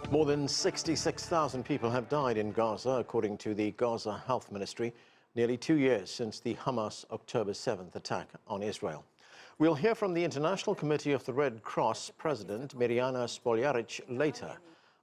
More than 66,000 people have died in Gaza, according to the Gaza Health Ministry, nearly 2 years since the Hamas October 7th attack on Israel. We'll hear from the International Committee of the Red Cross President, Mirjana Spoljaric, later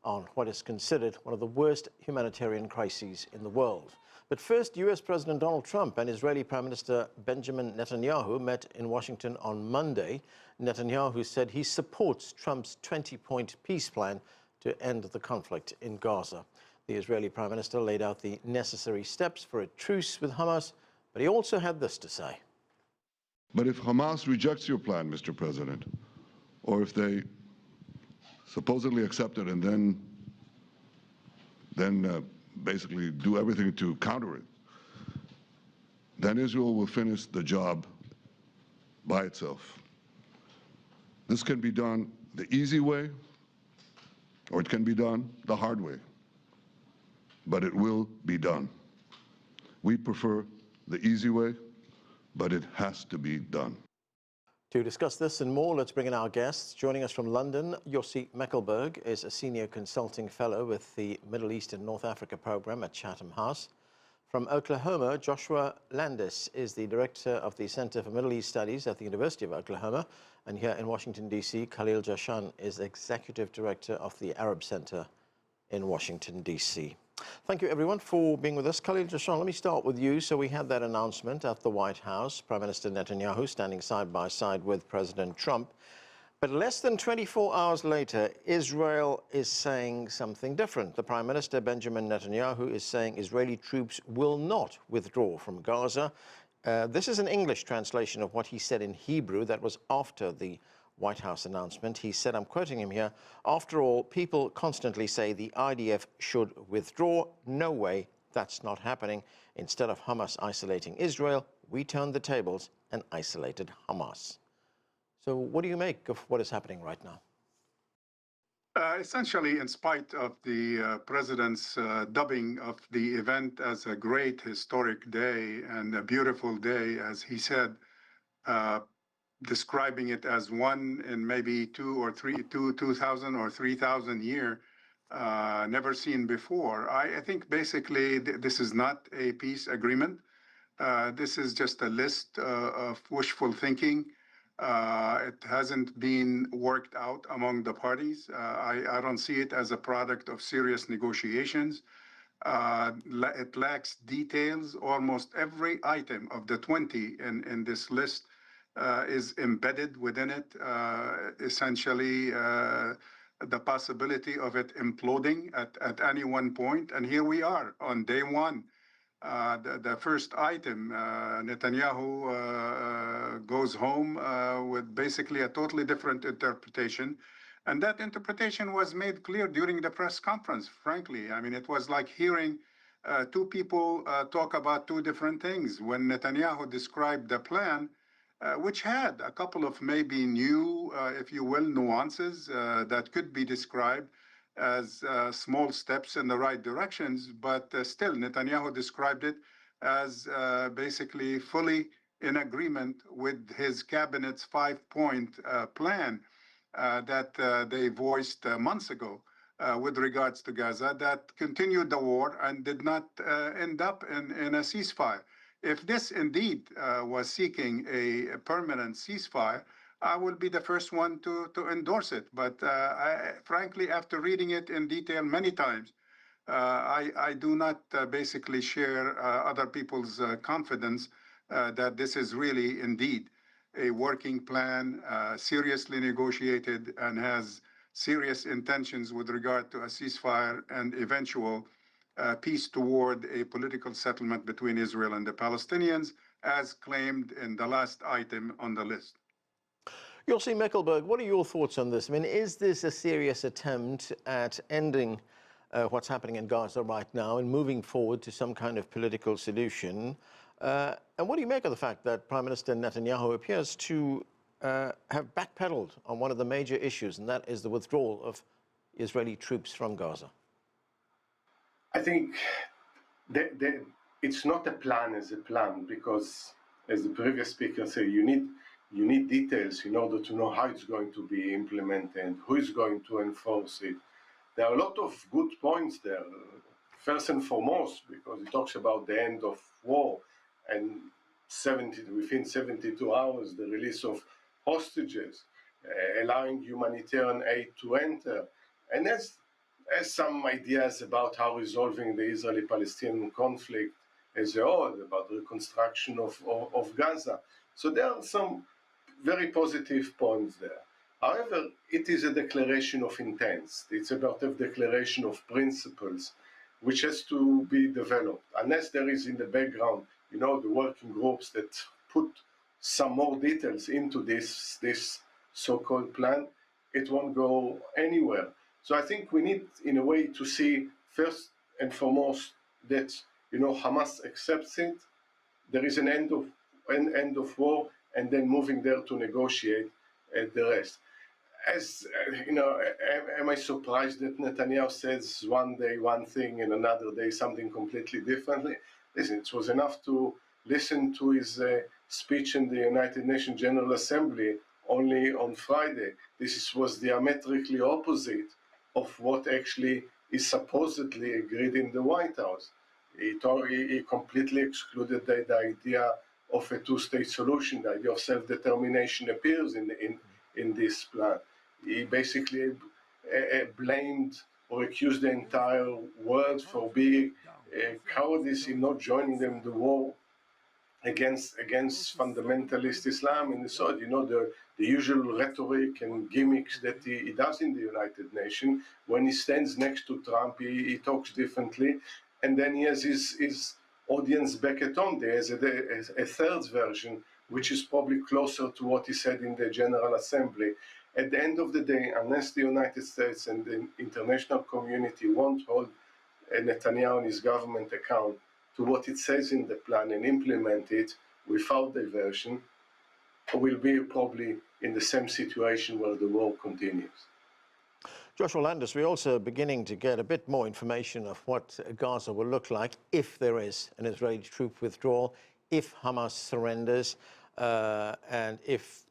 on what is considered one of the worst humanitarian crises in the world. But first, U.S. President Donald Trump and Israeli Prime Minister Benjamin Netanyahu met in Washington on Monday. Netanyahu said he supports Trump's 20-point peace plan to end the conflict in Gaza. The Israeli Prime Minister laid out the necessary steps for a truce with Hamas, but he also had this to say. But if Hamas rejects your plan, Mr. President, or if they supposedly accept it and then basically do everything to counter it, then Israel will finish the job by itself. This can be done the easy way, or it can be done the hard way, but it will be done. We prefer the easy way, but it has to be done. To discuss this and more, let's bring in our guests. Joining us from London, Yossi Meckelberg is a senior consulting fellow with the Middle East and North Africa program at Chatham House. From Oklahoma, Joshua Landis is the director of the Center for Middle East Studies at the University of Oklahoma. And here in Washington, D.C., Khalil Jashan is executive director of the Arab Center in Washington, D.C. Thank you, everyone, for being with us. Khalil Jashan, let me start with you. So we had that announcement at the White House, Prime Minister Netanyahu standing side by side with President Trump. But less than 24 hours later, Israel is saying something different. The Prime Minister, Benjamin Netanyahu, is saying Israeli troops will not withdraw from Gaza. This is an English translation of what he said in Hebrew. That was after the White House announcement. He said, I'm quoting him here, "After all, people constantly say the IDF should withdraw. No way, that's not happening. Instead of Hamas isolating Israel, we turned the tables and isolated Hamas." So what do you make of what is happening right now? Essentially, in spite of the president's dubbing of the event as a great historic day and a beautiful day, as he said, describing it as one in maybe 2,000 or 3,000 year, never seen before. I think basically this is not a peace agreement. This is just a list of wishful thinking. It hasn't been worked out among the parties. I don't see it as a product of serious negotiations. It lacks details. Almost every item of the 20 in this list is embedded within it. Essentially, the possibility of it imploding at any one point. And here we are on day one. The first item, Netanyahu goes home with basically a totally different interpretation. And that interpretation was made clear during the press conference, frankly. I mean, it was like hearing two people talk about two different things. When Netanyahu described the plan, which had a couple of maybe new, if you will, nuances that could be described as small steps in the right directions, but still Netanyahu described it as basically fully in agreement with his cabinet's 5-point plan that they voiced months ago with regards to Gaza, that continued the war and did not end up in a ceasefire. If this indeed was seeking a permanent ceasefire, I will be the first one to endorse it. But frankly, after reading it in detail many times, I do not basically share other people's confidence that this is really indeed a working plan, seriously negotiated, and has serious intentions with regard to a ceasefire and eventual peace toward a political settlement between Israel and the Palestinians, as claimed in the last item on the list. Yossi Meckelberg, what are your thoughts on this? I mean, is this a serious attempt at ending what's happening in Gaza right now and moving forward to some kind of political solution? And what do you make of the fact that Prime Minister Netanyahu appears to have backpedaled on one of the major issues, and that is the withdrawal of Israeli troops from Gaza? I think it's not a plan as a plan, because, as the previous speaker said, you need details in order to know how it's going to be implemented, who is going to enforce it. There are a lot of good points there. First and foremost, because it talks about the end of war and within 72 hours, the release of hostages, allowing humanitarian aid to enter, and has some ideas about how resolving the Israeli-Palestinian conflict as a whole, about the reconstruction of Gaza. So there are some very positive points there. However, it is a declaration of intents. It's about a declaration of principles, which has to be developed. Unless there is in the background, you know, the working groups that put some more details into this so-called plan, it won't go anywhere. So I think we need, in a way, to see first and foremost that, you know, Hamas accepts it. There is an end of war, and then moving there to negotiate the rest. As you know, am I surprised that Netanyahu says one day one thing and another day something completely differently? Listen, it was enough to listen to his speech in the United Nations General Assembly only on Friday. This was diametrically opposite of what actually is supposedly agreed in the White House. He completely excluded the idea of a two-state solution. The idea of self-determination appears in this plan. He basically blamed or accused the entire world for being cowardice in not joining them in the war against fundamentalist Islam in the South. You know, the usual rhetoric and gimmicks that he does in the United Nations. When he stands next to Trump, he talks differently. And then he has his audience back at home. There is a third version, which is probably closer to what he said in the General Assembly. At the end of the day, unless the United States and the international community won't hold Netanyahu and his government account to what it says in the plan and implement it without diversion, we'll be probably in the same situation where the war continues. Joshua Landis, we're also beginning to get a bit more information of what Gaza will look like if there is an Israeli troop withdrawal, if Hamas surrenders, and if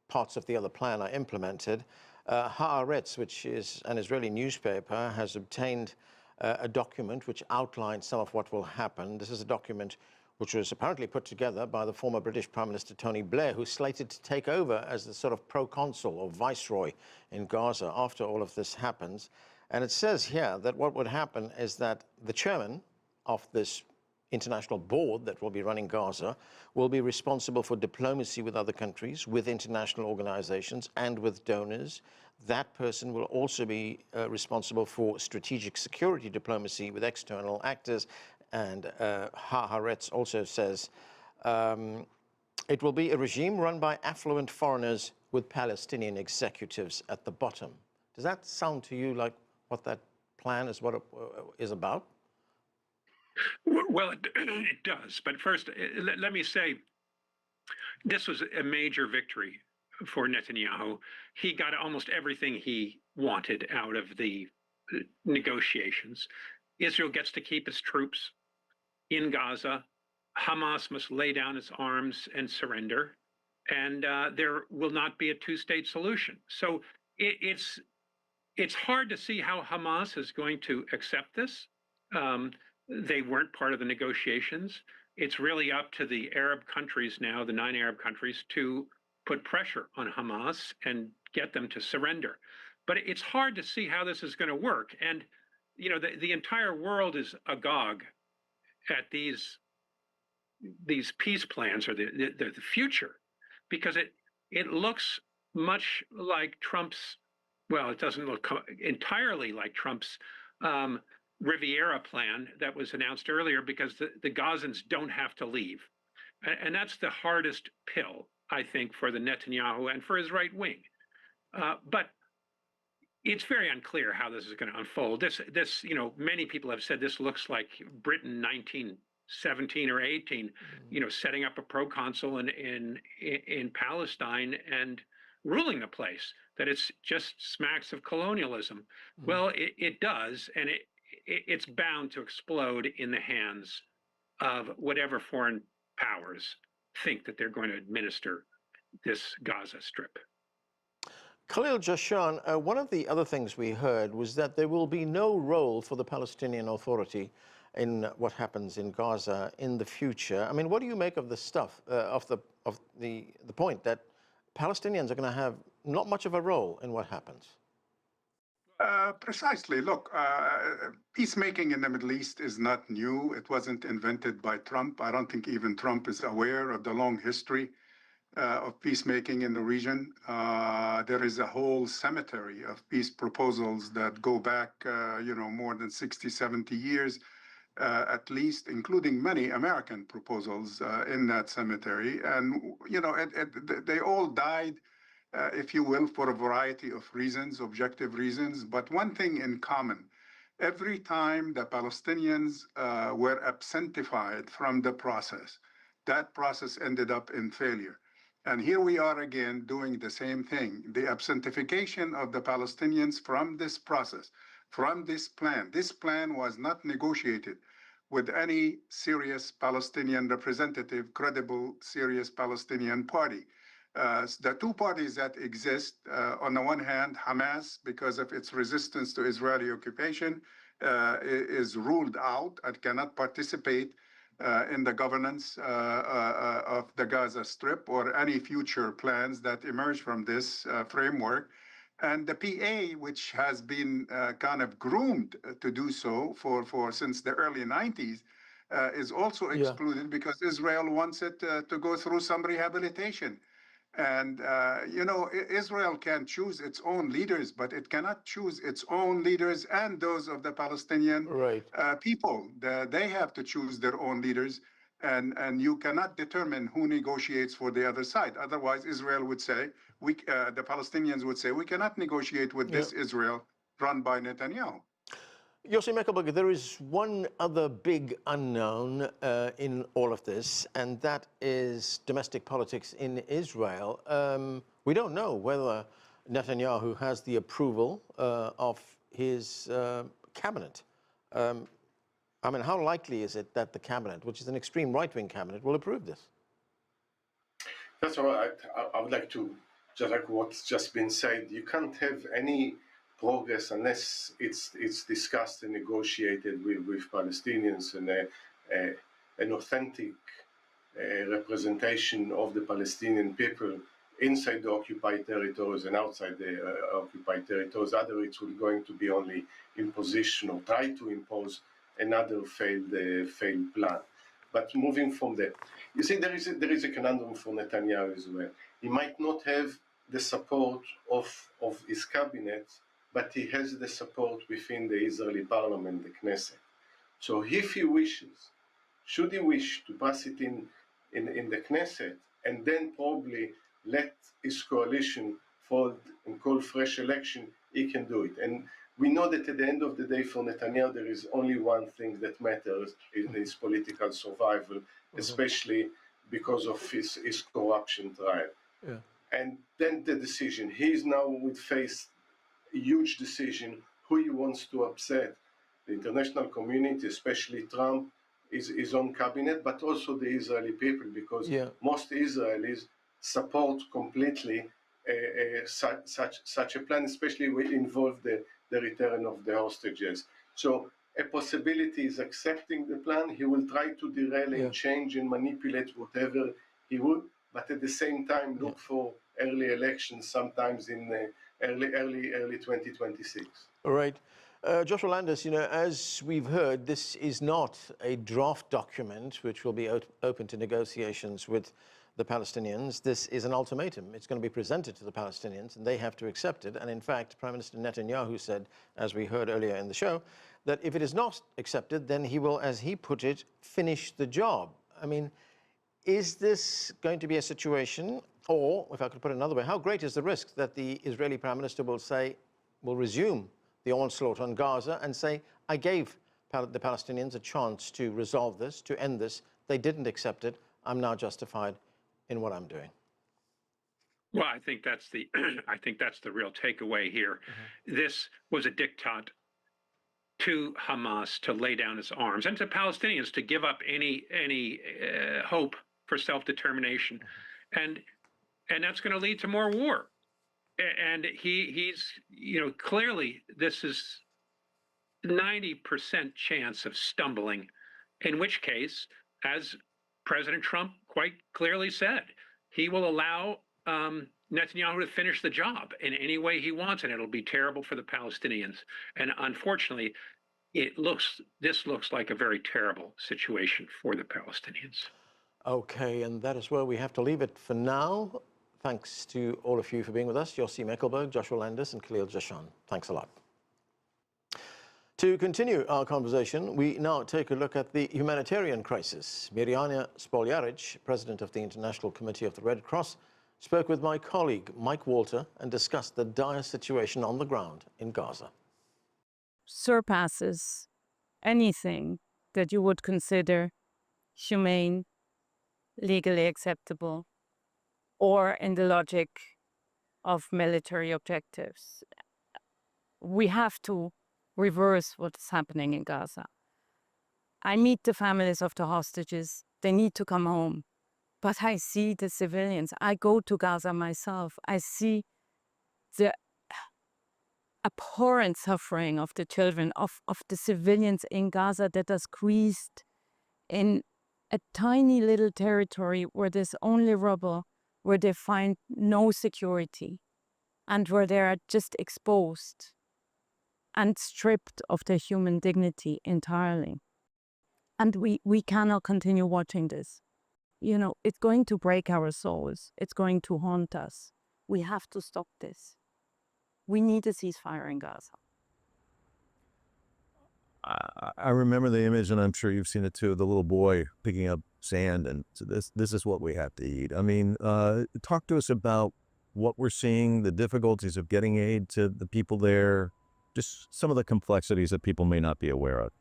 parts of the other plan are implemented. Haaretz, which is an Israeli newspaper, has obtained a document which outlines some of what will happen. This is a document which was apparently put together by the former British Prime Minister Tony Blair, who's slated to take over as the sort of proconsul or viceroy in Gaza after all of this happens. And it says here that what would happen is that the chairman of this international board that will be running Gaza will be responsible for diplomacy with other countries, with international organizations, and with donors. That person will also be responsible for strategic security diplomacy with external actors. And Haaretz also says it will be a regime run by affluent foreigners with Palestinian executives at the bottom. Does that sound to you like what that plan is, what it is about? Well, it does. But first, let me say, this was a major victory for Netanyahu. He got almost everything he wanted out of the negotiations. Israel gets to keep its troops in Gaza. Hamas must lay down its arms and surrender. And there will not be a two-state solution. So it's hard to see how Hamas is going to accept this. They weren't part of the negotiations. It's really up to the Arab countries now, the 9 Arab countries, to put pressure on Hamas and get them to surrender. But it's hard to see how this is going to work. And, you know, the entire world is agog at these peace plans or the future, because it looks much like Trump's, well, it doesn't look entirely like Trump's Riviera plan that was announced earlier, because the Gazans don't have to leave. And that's the hardest pill, I think, for the Netanyahu and for his right wing. But it's very unclear how this is going to unfold. This, you know, many people have said this looks like Britain 1917 or 18, you know, setting up a proconsul in Palestine and ruling the place, that it's just smacks of colonialism. Well, it does, and it's bound to explode in the hands of whatever foreign powers think that they're going to administer this Gaza Strip. Khalil Jashan, one of the other things we heard was that there will be no role for the Palestinian Authority in what happens in Gaza in the future. I mean, what do you make of the stuff, of the point that Palestinians are going to have not much of a role in what happens? Precisely. Look, peacemaking in the Middle East is not new. It wasn't invented by Trump. I don't think even Trump is aware of the long history of peacemaking in the region. There is a whole cemetery of peace proposals that go back, more than 60, 70 years, at least, including many American proposals in that cemetery. And, they all died, if you will, for a variety of reasons, objective reasons. But one thing in common, every time the Palestinians were absentified from the process, that process ended up in failure. And here we are again doing the same thing, the absentification of the Palestinians from this process, from this plan. This plan was not negotiated with any serious Palestinian representative, credible, serious Palestinian party. The two parties that exist, on the one hand, Hamas, because of its resistance to Israeli occupation, is ruled out and cannot participate in the governance of the Gaza Strip or any future plans that emerge from this framework. And the PA, which has been kind of groomed to do so since the early 90s, is also excluded because Israel wants it to go through some rehabilitation. And, Israel can choose its own leaders, but it cannot choose its own leaders and those of the Palestinian people. They have to choose their own leaders, and you cannot determine who negotiates for the other side. Otherwise, Israel would say, the Palestinians would say, we cannot negotiate with this Israel run by Netanyahu. Yossi Mekelberger, there is one other big unknown in all of this, and that is domestic politics in Israel. We don't know whether Netanyahu has the approval of his cabinet. I mean, how likely is it that the cabinet, which is an extreme right-wing cabinet, will approve this? That's all right. I would like to, just like what's just been said, you can't have any progress unless it's discussed and negotiated with Palestinians and an authentic representation of the Palestinian people inside the occupied territories and outside the occupied territories. Otherwise, it's going to be only imposition or try to impose another failed plan. But moving from there, you see, there is a conundrum for Netanyahu as well. He might not have the support of his cabinet, but he has the support within the Israeli parliament, the Knesset. So if he wishes, should he wish to pass it in the Knesset, and then probably let his coalition fold and call fresh election, he can do it. And we know that at the end of the day for Netanyahu, there is only one thing that matters in his political survival, especially because of his corruption trial. Yeah. And then the decision, he now would face a huge decision who he wants to upset. The international community, especially Trump, his own cabinet, but also the Israeli people, because most Israelis support completely such a plan, especially will involve the return of the hostages. So a possibility is accepting the plan. He will try to derail and change and manipulate whatever he would, but at the same time look for early elections, sometimes in early 2026. All right. Joshua Landis, as we've heard, this is not a draft document which will be open to negotiations with the Palestinians. This is an ultimatum. It's going to be presented to the Palestinians, and they have to accept it. And in fact, Prime Minister Netanyahu said, as we heard earlier in the show, that if it is not accepted, then he will, as he put it, finish the job. I mean, is this going to be a situation, or, if I could put it another way, how great is the risk that the Israeli Prime Minister will resume the onslaught on Gaza and say, I gave the Palestinians a chance to resolve this, to end this. They didn't accept it. I'm now justified in what I'm doing. Well, I think that's the real takeaway here. This was a diktat to Hamas to lay down its arms, and to Palestinians to give up any hope for self-determination, and that's going to lead to more war. And he's, clearly this is 90% chance of stumbling, in which case, as President Trump quite clearly said, he will allow Netanyahu to finish the job in any way he wants, and it'll be terrible for the Palestinians. And unfortunately, this looks like a very terrible situation for the Palestinians. Okay, and that is where we have to leave it for now. Thanks to all of you for being with us. Yossi Mekelberg, Joshua Landis, and Khalil Jashan. Thanks a lot. To continue our conversation, we now take a look at the humanitarian crisis. Mirjana Spoljaric, president of the International Committee of the Red Cross, spoke with my colleague Mike Walter and discussed the dire situation on the ground in Gaza. Surpasses anything that you would consider humane, legally acceptable, or in the logic of military objectives. We have to reverse what's happening in Gaza. I meet the families of the hostages. They need to come home. But I see the civilians. I go to Gaza myself. I see the abhorrent suffering of the children, of the civilians in Gaza that are squeezed in a tiny little territory where there's only rubble, where they find no security, and where they are just exposed and stripped of their human dignity entirely. And we cannot continue watching this. It's going to break our souls. It's going to haunt us. We have to stop this. We need a ceasefire in Gaza. I remember the image, and I'm sure you've seen it too, the little boy picking up sand, and so this is what we have to eat. I mean, talk to us about what we're seeing, the difficulties of getting aid to the people there, just some of the complexities that people may not be aware of.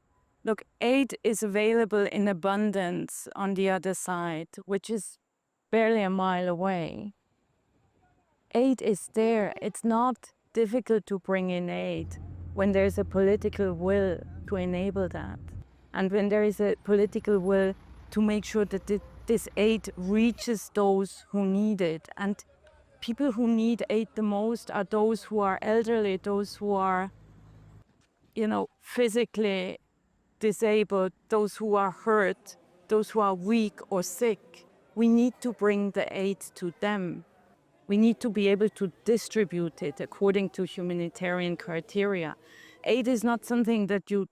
Look, aid is available in abundance on the other side, which is barely a mile away. Aid is there. It's not difficult to bring in aid when there's a political will to enable that. And when there is a political will to make sure that this aid reaches those who need it. And people who need aid the most are those who are elderly, those who are, physically disabled, those who are hurt, those who are weak or sick. We need to bring the aid to them. We need to be able to distribute it according to humanitarian criteria. Aid is not something that you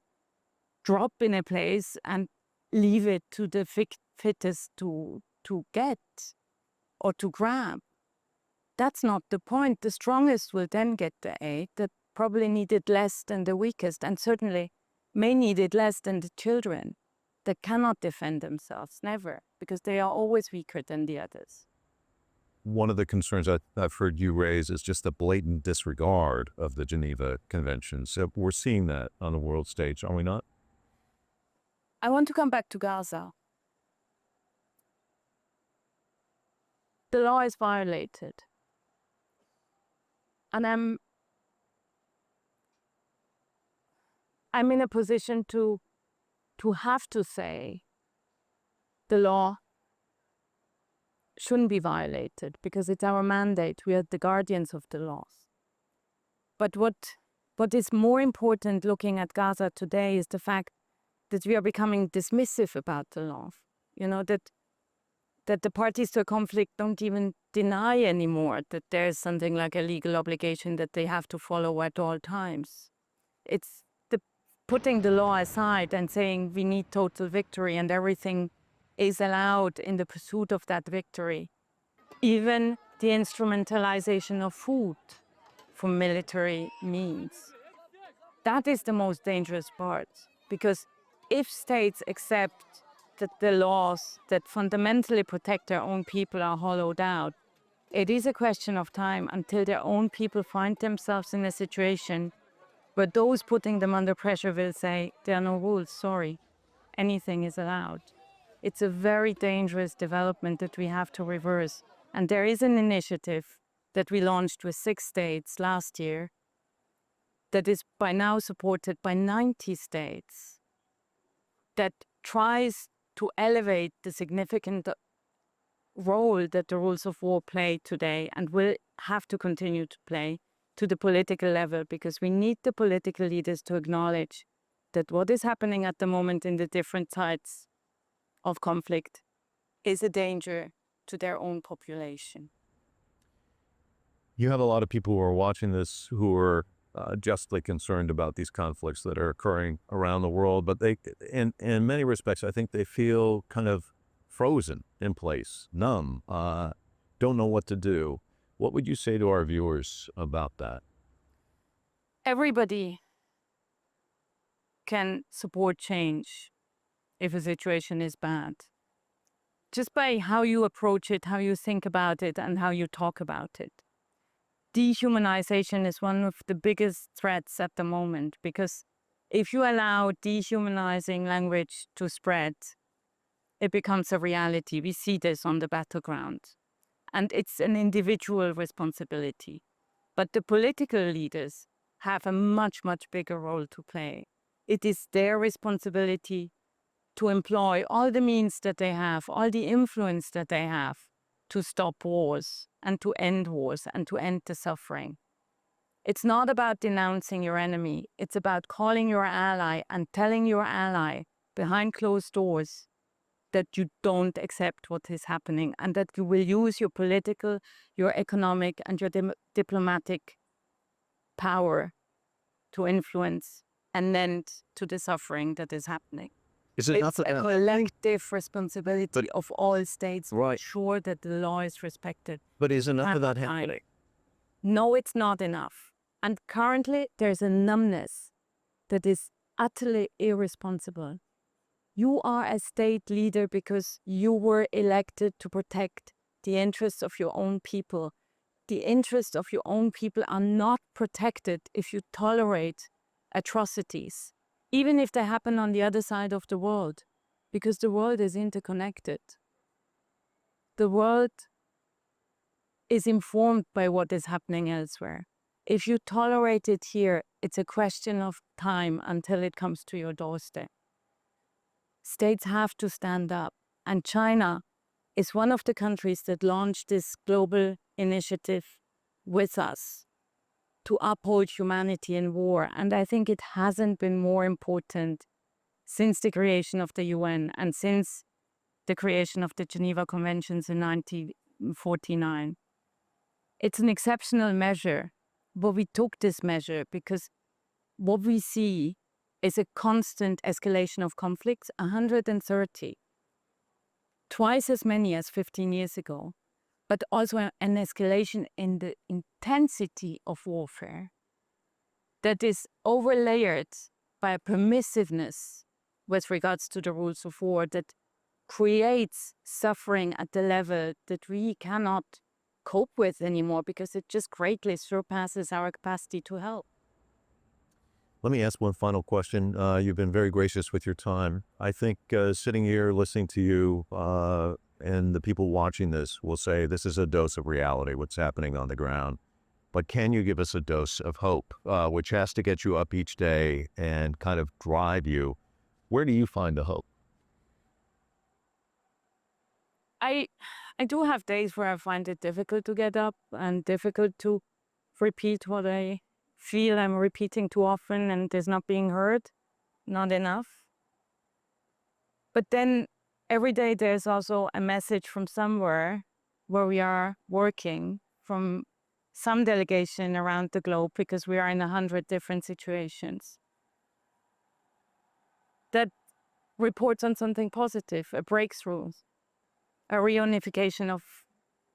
drop in a place and leave it to the fittest to get or to grab. That's not the point. The strongest will then get the aid that probably need it less than the weakest, and certainly may need it less than the children that cannot defend themselves, never, because they are always weaker than the others. One of the concerns I've heard you raise is just the blatant disregard of the Geneva Convention. So we're seeing that on the world stage, are we not? I want to come back to Gaza. The law is violated. And I'm in a position to have to say the law shouldn't be violated because it's our mandate. We are the guardians of the laws. But what is more important looking at Gaza today is the fact that we are becoming dismissive about the law. That the parties to a conflict don't even deny anymore that there's something like a legal obligation that they have to follow at all times. It's putting the law aside and saying we need total victory and everything is allowed in the pursuit of that victory. Even the instrumentalization of food for military means. That is the most dangerous part, because if states accept that the laws that fundamentally protect their own people are hollowed out, it is a question of time until their own people find themselves in a situation where those putting them under pressure will say, there are no rules, sorry, anything is allowed. It's a very dangerous development that we have to reverse. And there is an initiative that we launched with 6 states last year that is by now supported by 90 states that tries to elevate the significant role that the rules of war play today and will have to continue to play to the political level, because we need the political leaders to acknowledge that what is happening at the moment in the different sides of conflict is a danger to their own population. You have a lot of people who are watching this who are justly concerned about these conflicts that are occurring around the world, but they, in many respects, I think they feel kind of frozen in place, numb, don't know what to do. What would you say to our viewers about that? Everybody can support change if a situation is bad, just by how you approach it, how you think about it, and how you talk about it. Dehumanization is one of the biggest threats at the moment, because if you allow dehumanizing language to spread, it becomes a reality. We see this on the battleground, and it's an individual responsibility. But the political leaders have a much, much bigger role to play. It is their responsibility to employ all the means that they have, all the influence that they have, to stop wars and to end wars and to end the suffering. It's not about denouncing your enemy. It's about calling your ally and telling your ally behind closed doors that you don't accept what is happening, and that you will use your political, your economic, and your diplomatic power to influence and end to the suffering that is happening. Is it It's a collective responsibility of all states to ensure that the law is respected. But is enough of that happening? No, it's not enough. And currently, there's a numbness that is utterly irresponsible. You are a state leader because you were elected to protect the interests of your own people. The interests of your own people are not protected if you tolerate atrocities, even if they happen on the other side of the world, because the world is interconnected. The world is informed by what is happening elsewhere. If you tolerate it here, it's a question of time until it comes to your doorstep. States have to stand up, and China is one of the countries that launched this global initiative with us to uphold humanity in war. And I think it hasn't been more important since the creation of the UN and since the creation of the Geneva Conventions in 1949. It's an exceptional measure, but we took this measure because what we see is a constant escalation of conflicts, 130, twice as many as 15 years ago, but also an escalation in the intensity of warfare that is overlayered by a permissiveness with regards to the rules of war that creates suffering at the level that we cannot cope with anymore, because it just greatly surpasses our capacity to help. Let me ask one final question. You've been very gracious with your time. I think sitting here listening to you and the people watching this will say this is a dose of reality, what's happening on the ground. But can you give us a dose of hope, which has to get you up each day and kind of drive you? Where do you find the hope? I do have days where I find it difficult to get up and difficult to repeat what I feel I'm repeating too often and is not being heard, not enough. But then every day there's also a message from somewhere where we are working, from some delegation around the globe, because we are in 100 different situations, that reports on something positive, a breakthrough, a reunification of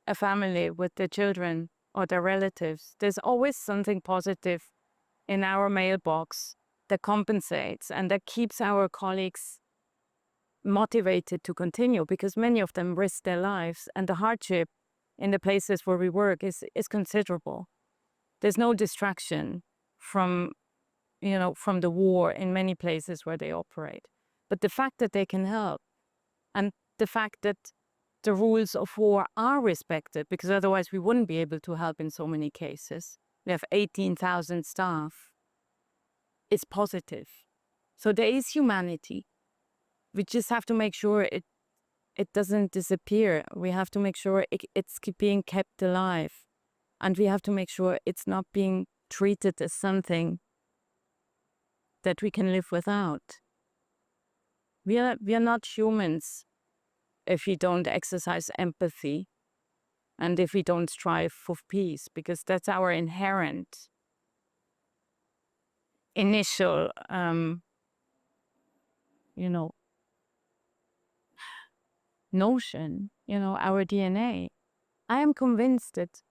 a family with their children or their relatives. There's always something positive in our mailbox that compensates and that keeps our colleagues motivated to continue, because many of them risk their lives and the hardship in the places where we work is considerable. There's no distraction from the war in many places where they operate. But the fact that they can help, and the fact that the rules of war are respected, because otherwise we wouldn't be able to help in so many cases. We have 18,000 staff. It's positive. So there is humanity. We just have to make sure it doesn't disappear. We have to make sure it's being kept alive And we have to make sure it's not being treated as something that we can live without. We are not humans if we don't exercise empathy and if we don't strive for peace, because that's our inherent initial, notion, our DNA. I am convinced that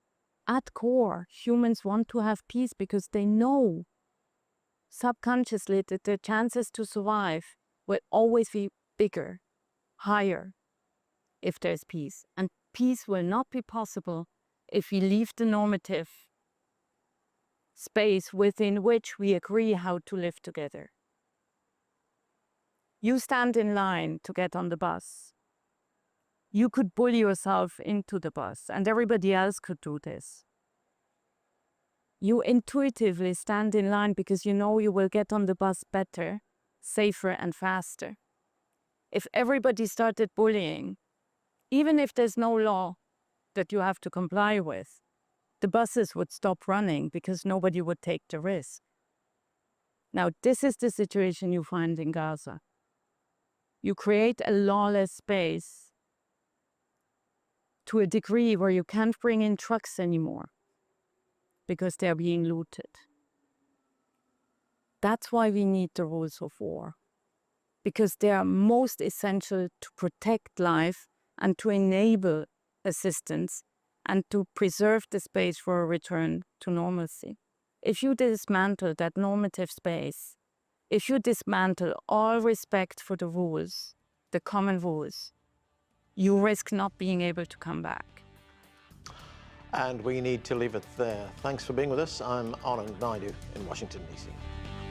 at core, humans want to have peace because they know subconsciously that their chances to survive will always be bigger, higher, if there's peace. And peace will not be possible if we leave the normative space within which we agree how to live together. You stand in line to get on the bus. You could bully yourself into the bus, and everybody else could do this. You intuitively stand in line because you know you will get on the bus better, safer, and faster. If everybody started bullying, even if there's no law that you have to comply with, the buses would stop running because nobody would take the risk. Now, this is the situation you find in Gaza. You create a lawless space to a degree where you can't bring in trucks anymore because they're being looted. That's why we need the rules of war, because they are most essential to protect life and to enable assistance and to preserve the space for a return to normalcy. If you dismantle that normative space, if you dismantle all respect for the rules, the common rules, you risk not being able to come back. And we need to leave it there. Thanks for being with us. I'm Anand Naidu in Washington, D.C.